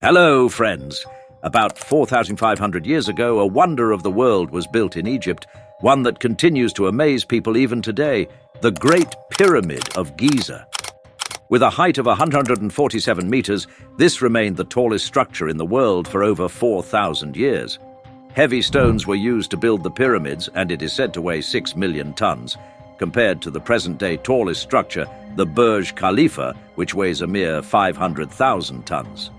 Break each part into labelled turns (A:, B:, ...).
A: Hello, friends. About 4,500 years ago, a wonder of the world was built in Egypt, one that continues to amaze people even today, the Great Pyramid of Giza. With a height of 147 meters, this remained the tallest structure in the world for over 4,000 years. Heavy stones were used to build the pyramids, and it is said to weigh 6 million tons, compared to the present-day tallest structure, the Burj Khalifa, which weighs a mere 500,000 tons.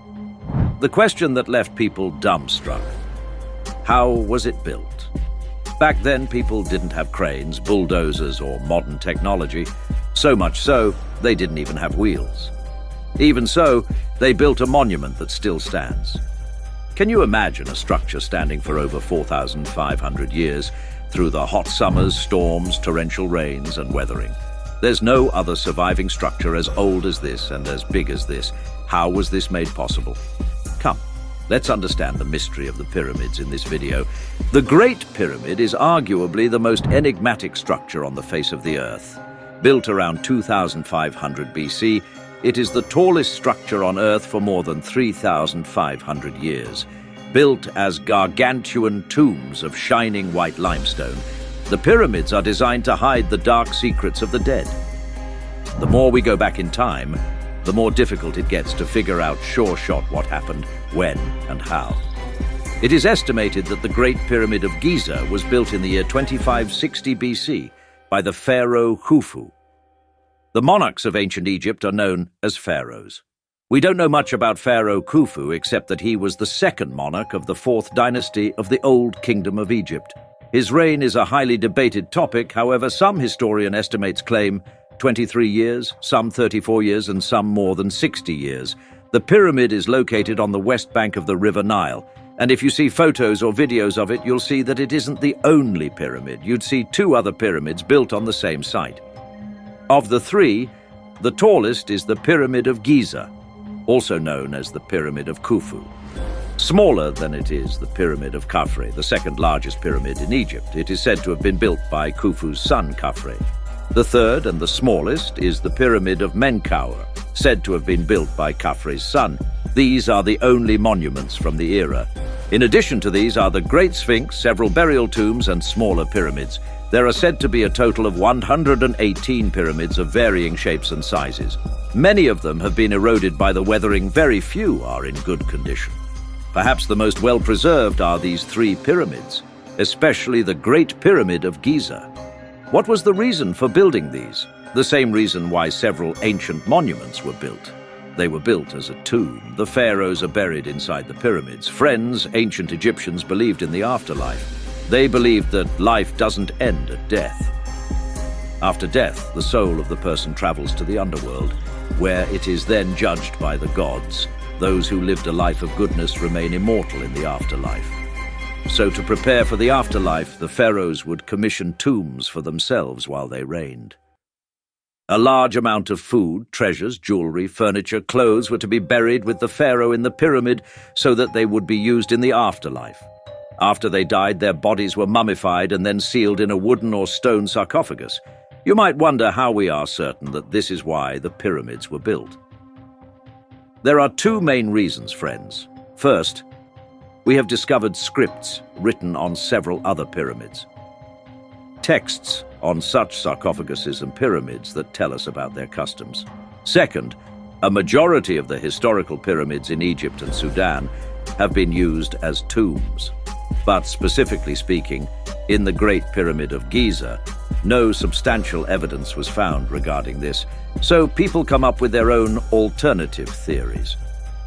A: The question that left people dumbstruck: how was it built? Back then, people didn't have cranes, bulldozers, or modern technology. So much so, they didn't even have wheels. Even so, they built a monument that still stands. Can you imagine a structure standing for over 4,500 years through the hot summers, storms, torrential rains, and weathering? There's no other surviving structure as old as this and as big as this. How was this made possible? Come, let's understand the mystery of the pyramids in this video. The Great Pyramid is arguably the most enigmatic structure on the face of the Earth. Built around 2500 BC, it is the tallest structure on Earth for more than 3,500 years. Built as gargantuan tombs of shining white limestone, the pyramids are designed to hide the dark secrets of the dead. The more we go back in time, the more difficult it gets to figure out sure-shot what happened, when, and how. It is estimated that the Great Pyramid of Giza was built in the year 2560 BC by the pharaoh Khufu. The monarchs of ancient Egypt are known as pharaohs. We don't know much about Pharaoh Khufu except that he was the second monarch of the 4th dynasty of the Old Kingdom of Egypt. His reign is a highly debated topic, however, some historian estimates claim 23 years, some 34 years, and some more than 60 years. The pyramid is located on the west bank of the River Nile, and if you see photos or videos of it, you'll see that it isn't the only pyramid. You'd see 2 other pyramids built on the same site. Of the 3, the tallest is the Pyramid of Giza, also known as the Pyramid of Khufu. Smaller than it is the Pyramid of Khafre, the second largest pyramid in Egypt. It is said to have been built by Khufu's son Khafre. The third and the smallest is the Pyramid of Menkaure, said to have been built by Khafre's son. These are the only monuments from the era. In addition to these are the Great Sphinx, several burial tombs, and smaller pyramids. There are said to be a total of 118 pyramids of varying shapes and sizes. Many of them have been eroded by the weathering, very few are in good condition. Perhaps the most well-preserved are these 3 pyramids, especially the Great Pyramid of Giza. What was the reason for building these? The same reason why several ancient monuments were built. They were built as a tomb. The pharaohs are buried inside the pyramids. Friends, ancient Egyptians believed in the afterlife. They believed that life doesn't end at death. After death, the soul of the person travels to the underworld, where it is then judged by the gods. Those who lived a life of goodness remain immortal in the afterlife. So to prepare for the afterlife, the pharaohs would commission tombs for themselves while they reigned. A large amount of food, treasures, jewelry, furniture, clothes were to be buried with the pharaoh in the pyramid so that they would be used in the afterlife. After they died, their bodies were mummified and then sealed in a wooden or stone sarcophagus. You might wonder how we are certain that this is why the pyramids were built. There are 2 main reasons, friends. First, we have discovered scripts written on several other pyramids. Texts on such sarcophaguses and pyramids that tell us about their customs. Second, a majority of the historical pyramids in Egypt and Sudan have been used as tombs. But specifically speaking, in the Great Pyramid of Giza, no substantial evidence was found regarding this, so people come up with their own alternative theories.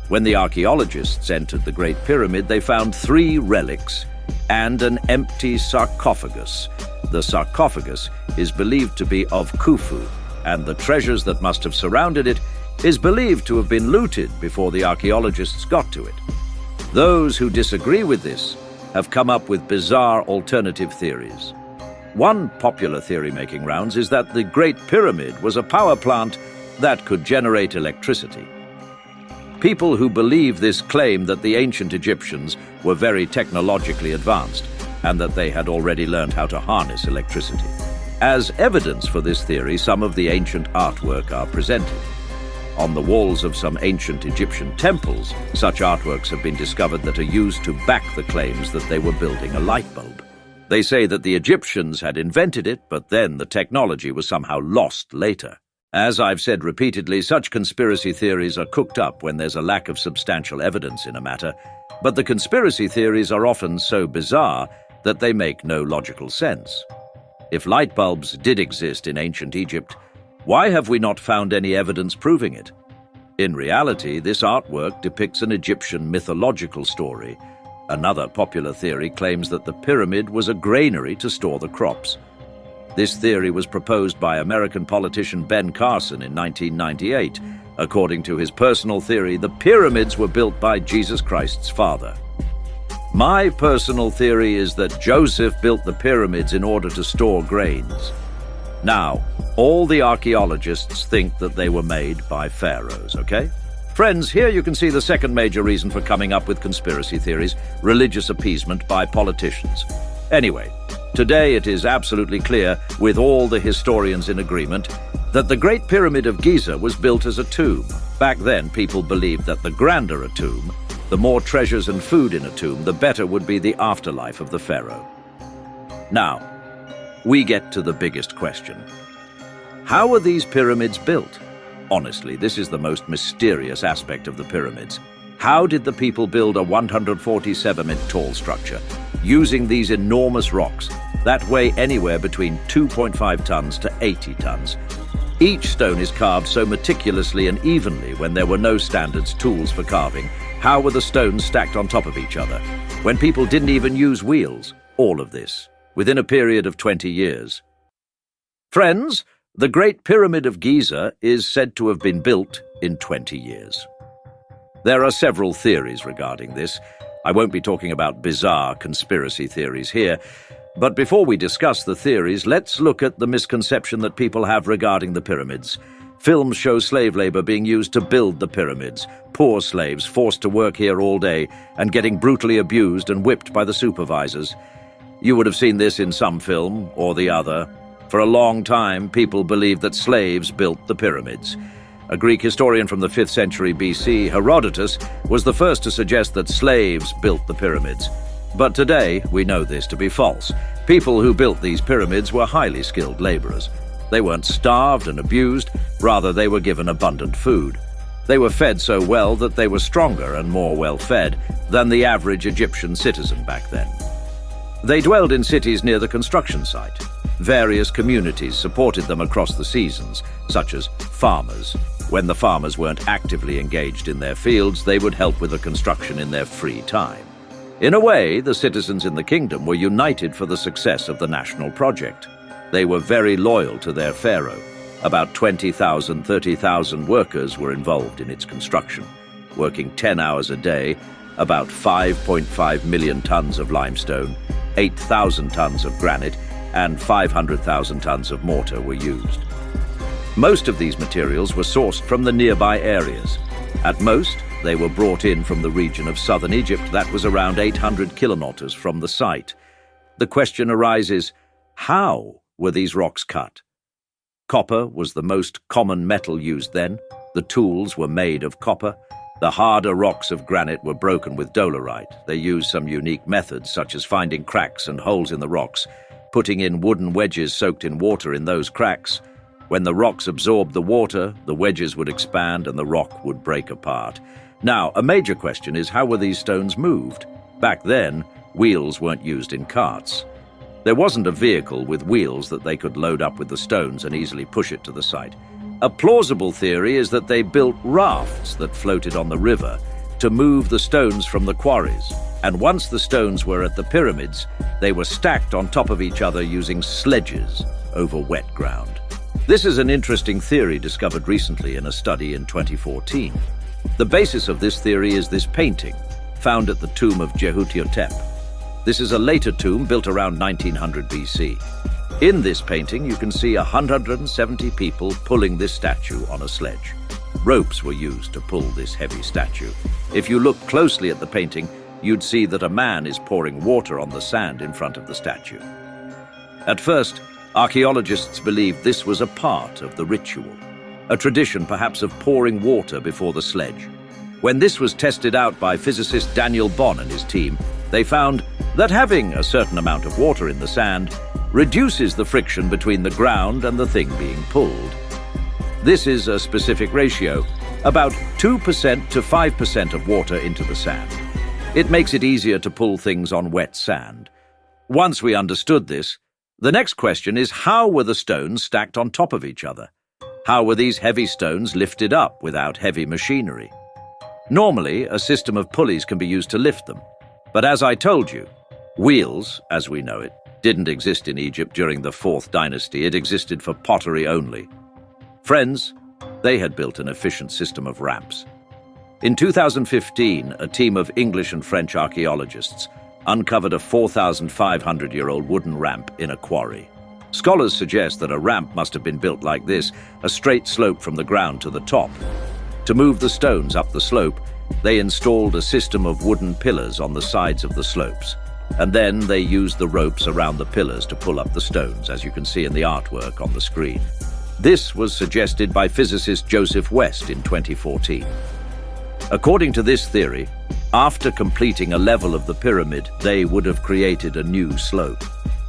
A: When the archaeologists entered the Great Pyramid, they found 3 relics and an empty sarcophagus. The sarcophagus is believed to be of Khufu, and the treasures that must have surrounded it is believed to have been looted before the archaeologists got to it. Those who disagree with this have come up with bizarre alternative theories. One popular theory making rounds is that the Great Pyramid was a power plant that could generate electricity. People who believe this claim that the ancient Egyptians were very technologically advanced and that they had already learned how to harness electricity. As evidence for this theory, some of the ancient artwork are presented. On the walls of some ancient Egyptian temples, such artworks have been discovered that are used to back the claims that they were building a light bulb. They say that the Egyptians had invented it, but then the technology was somehow lost later. As I've said repeatedly, such conspiracy theories are cooked up when there's a lack of substantial evidence in a matter, but the conspiracy theories are often so bizarre that they make no logical sense. If light bulbs did exist in ancient Egypt, why have we not found any evidence proving it? In reality, this artwork depicts an Egyptian mythological story. Another popular theory claims that the pyramid was a granary to store the crops. This theory was proposed by American politician Ben Carson in 1998. According to his personal theory, the pyramids were built by Jesus Christ's father. My personal theory is that Joseph built the pyramids in order to store grains. Now, all the archaeologists think that they were made by pharaohs, okay? Friends, here you can see the second major reason for coming up with conspiracy theories: religious appeasement by politicians. Anyway, today it is absolutely clear, with all the historians in agreement, that the Great Pyramid of Giza was built as a tomb. Back then, people believed that the grander a tomb, the more treasures and food in a tomb, the better would be the afterlife of the pharaoh. Now, we get to the biggest question. How were these pyramids built? Honestly, this is the most mysterious aspect of the pyramids. How did the people build a 147-meter tall structure using these enormous rocks that weigh anywhere between 2.5 tons to 80 tons? Each stone is carved so meticulously and evenly when there were no standard tools for carving. How were the stones stacked on top of each other when people didn't even use wheels? All of this within a period of 20 years. Friends, the Great Pyramid of Giza is said to have been built in 20 years. There are several theories regarding this. I won't be talking about bizarre conspiracy theories here, but before we discuss the theories, let's look at the misconception that people have regarding the pyramids. Films show slave labor being used to build the pyramids, poor slaves forced to work here all day and getting brutally abused and whipped by the supervisors. You would have seen this in some film or the other. For a long time, people believed that slaves built the pyramids. A Greek historian from the 5th century BC, Herodotus, was the first to suggest that slaves built the pyramids. But today, we know this to be false. People who built these pyramids were highly skilled laborers. They weren't starved and abused, rather they were given abundant food. They were fed so well that they were stronger and more well-fed than the average Egyptian citizen back then. They dwelled in cities near the construction site. Various communities supported them across the seasons, such as farmers. When the farmers weren't actively engaged in their fields, they would help with the construction in their free time. In a way, the citizens in the kingdom were united for the success of the national project. They were very loyal to their pharaoh. About 20,000, 30,000 workers were involved in its construction, working 10 hours a day. About 5.5 million tons of limestone, 8,000 tons of granite, and 500,000 tons of mortar were used. Most of these materials were sourced from the nearby areas. At most, they were brought in from the region of southern Egypt that was around 800 kilometers from the site. The question arises, how were these rocks cut? Copper was the most common metal used then. The tools were made of copper. The harder rocks of granite were broken with dolerite. They used some unique methods, such as finding cracks and holes in the rocks, putting in wooden wedges soaked in water in those cracks. When the rocks absorbed the water, the wedges would expand and the rock would break apart. Now, a major question is, how were these stones moved? Back then, wheels weren't used in carts. There wasn't a vehicle with wheels that they could load up with the stones and easily push it to the site. A plausible theory is that they built rafts that floated on the river to move the stones from the quarries. And once the stones were at the pyramids, they were stacked on top of each other using sledges over wet ground. This is an interesting theory discovered recently in a study in 2014. The basis of this theory is this painting, found at the tomb of Jehuti-Hotep. This is a later tomb built around 1900 BC. In this painting, you can see 170 people pulling this statue on a sledge. Ropes were used to pull this heavy statue. If you look closely at the painting, you'd see that a man is pouring water on the sand in front of the statue. At first, archaeologists believed this was a part of the ritual. a tradition perhaps of pouring water before the sledge. When this was tested out by physicist Daniel Bonn and his team, they found that having a certain amount of water in the sand reduces the friction between the ground and the thing being pulled. This is a specific ratio, about 2% to 5% of water into the sand. It makes it easier to pull things on wet sand. Once we understood this, the next question is, how were the stones stacked on top of each other? How were these heavy stones lifted up without heavy machinery? Normally, a system of pulleys can be used to lift them. But as I told you, wheels, as we know it, didn't exist in Egypt during the 4th dynasty. It existed for pottery only. Friends, they had built an efficient system of ramps. In 2015, a team of English and French archaeologists uncovered a 4,500-year-old wooden ramp in a quarry. Scholars suggest that a ramp must have been built like this, a straight slope from the ground to the top. To move the stones up the slope, they installed a system of wooden pillars on the sides of the slopes, and then they used the ropes around the pillars to pull up the stones, as you can see in the artwork on the screen. This was suggested by physicist Joseph West in 2014. According to this theory, after completing a level of the pyramid, they would have created a new slope.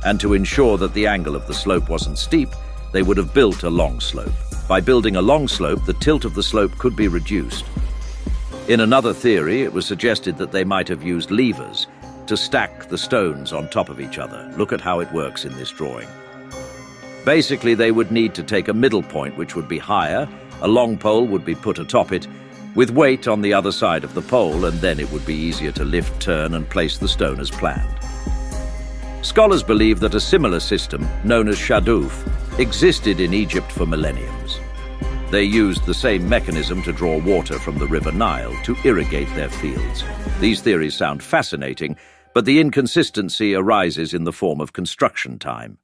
A: And to ensure that the angle of the slope wasn't steep, they would have built a long slope. By building a long slope, the tilt of the slope could be reduced. In another theory, it was suggested that they might have used levers to stack the stones on top of each other. Look at how it works in this drawing. Basically, they would need to take a middle point which would be higher, a long pole would be put atop it, with weight on the other side of the pole, and then it would be easier to lift, turn, and place the stone as planned. Scholars believe that a similar system, known as shadouf, existed in Egypt for millenniums. They used the same mechanism to draw water from the River Nile to irrigate their fields. These theories sound fascinating, but the inconsistency arises in the form of construction time.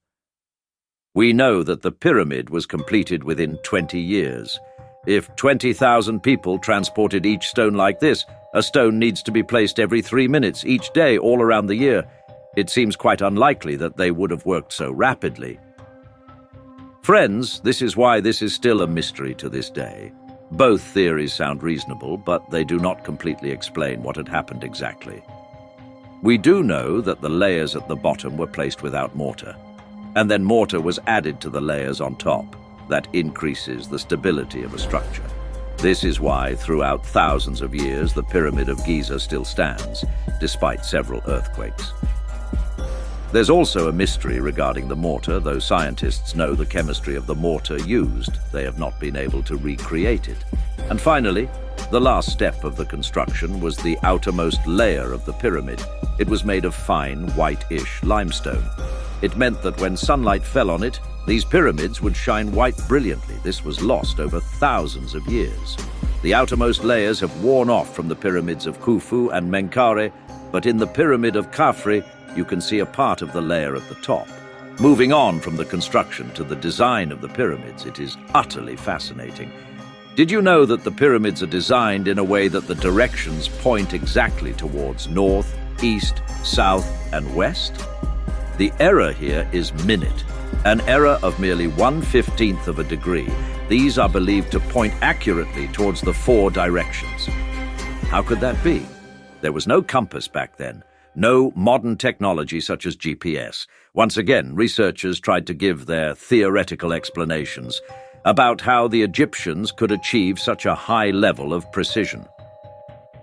A: We know that the pyramid was completed within 20 years. If 20,000 people transported each stone like this, a stone needs to be placed every 3 minutes each day all around the year. It seems quite unlikely that they would have worked so rapidly. Friends, this is why this is still a mystery to this day. Both theories sound reasonable, but they do not completely explain what had happened exactly. We do know that the layers at the bottom were placed without mortar, and then mortar was added to the layers on top. That increases the stability of a structure. This is why, throughout thousands of years, the Pyramid of Giza still stands, despite several earthquakes. There's also a mystery regarding the mortar. Though scientists know the chemistry of the mortar used, they have not been able to recreate it. And finally, the last step of the construction was the outermost layer of the pyramid. It was made of fine, whitish limestone. It meant that when sunlight fell on it, these pyramids would shine white brilliantly. This was lost over thousands of years. The outermost layers have worn off from the pyramids of Khufu and Menkaure, but in the pyramid of Khafre, you can see a part of the layer at the top. Moving on from the construction to the design of the pyramids, it is utterly fascinating. Did you know that the pyramids are designed in a way that the directions point exactly towards north, east, south, and west? The error here is minute, an error of merely 1/15 of a degree. These are believed to point accurately towards the 4 directions. How could that be? There was no compass back then, no modern technology such as GPS. Once again, researchers tried to give their theoretical explanations about how the Egyptians could achieve such a high level of precision.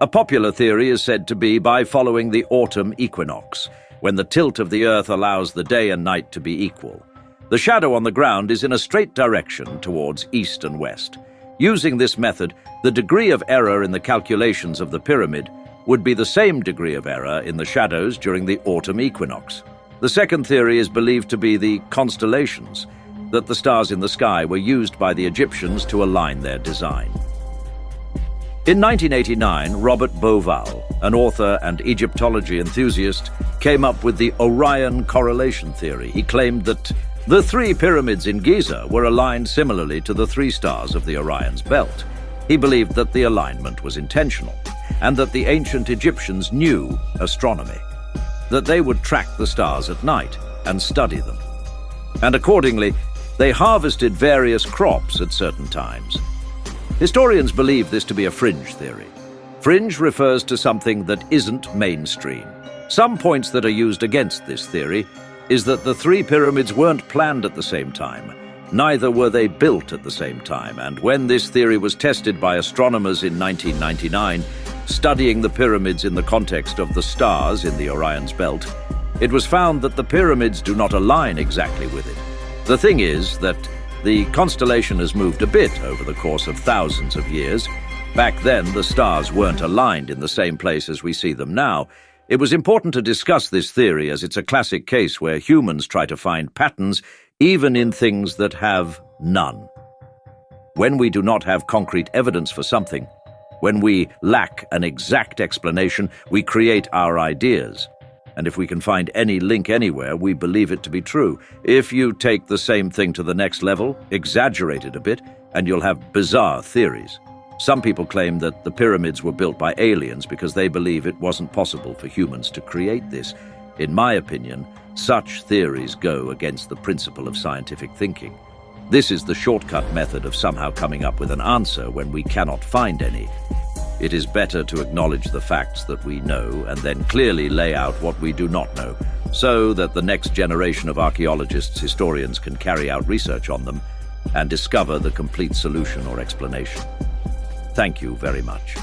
A: A popular theory is said to be by following the autumn equinox, when the tilt of the earth allows the day and night to be equal. The shadow on the ground is in a straight direction towards east and west. Using this method, the degree of error in the calculations of the pyramid would be the same degree of error in the shadows during the autumn equinox. The second theory is believed to be the constellations, that the stars in the sky were used by the Egyptians to align their design. In 1989, Robert Bauval, an author and Egyptology enthusiast, came up with the Orion correlation theory. He claimed that the 3 pyramids in Giza were aligned similarly to the 3 stars of the Orion's belt. He believed that the alignment was intentional, and that the ancient Egyptians knew astronomy, that they would track the stars at night and study them. And accordingly, They harvested various crops at certain times. Historians believe this to be a fringe theory. Fringe refers to something that isn't mainstream. Some points that are used against this theory is that the three pyramids weren't planned at the same time. Neither were they built at the same time, and when this theory was tested by astronomers in 1999, studying the pyramids in the context of the stars in the Orion's belt, it was found that the pyramids do not align exactly with it. The thing is that the constellation has moved a bit over the course of thousands of years. Back then, the stars weren't aligned in the same place as we see them now. It was important to discuss this theory as it's a classic case where humans try to find patterns even in things that have none. When we do not have concrete evidence for something, when we lack an exact explanation, we create our ideas. And if we can find any link anywhere, we believe it to be true. If you take the same thing to the next level, exaggerate it a bit, and you'll have bizarre theories. Some people claim that the pyramids were built by aliens because they believe it wasn't possible for humans to create this. In my opinion, such theories go against the principle of scientific thinking. This is the shortcut method of somehow coming up with an answer when we cannot find any. It is better to acknowledge the facts that we know and then clearly lay out what we do not know, so that the next generation of archaeologists, historians can carry out research on them and discover the complete solution or explanation. Thank you very much.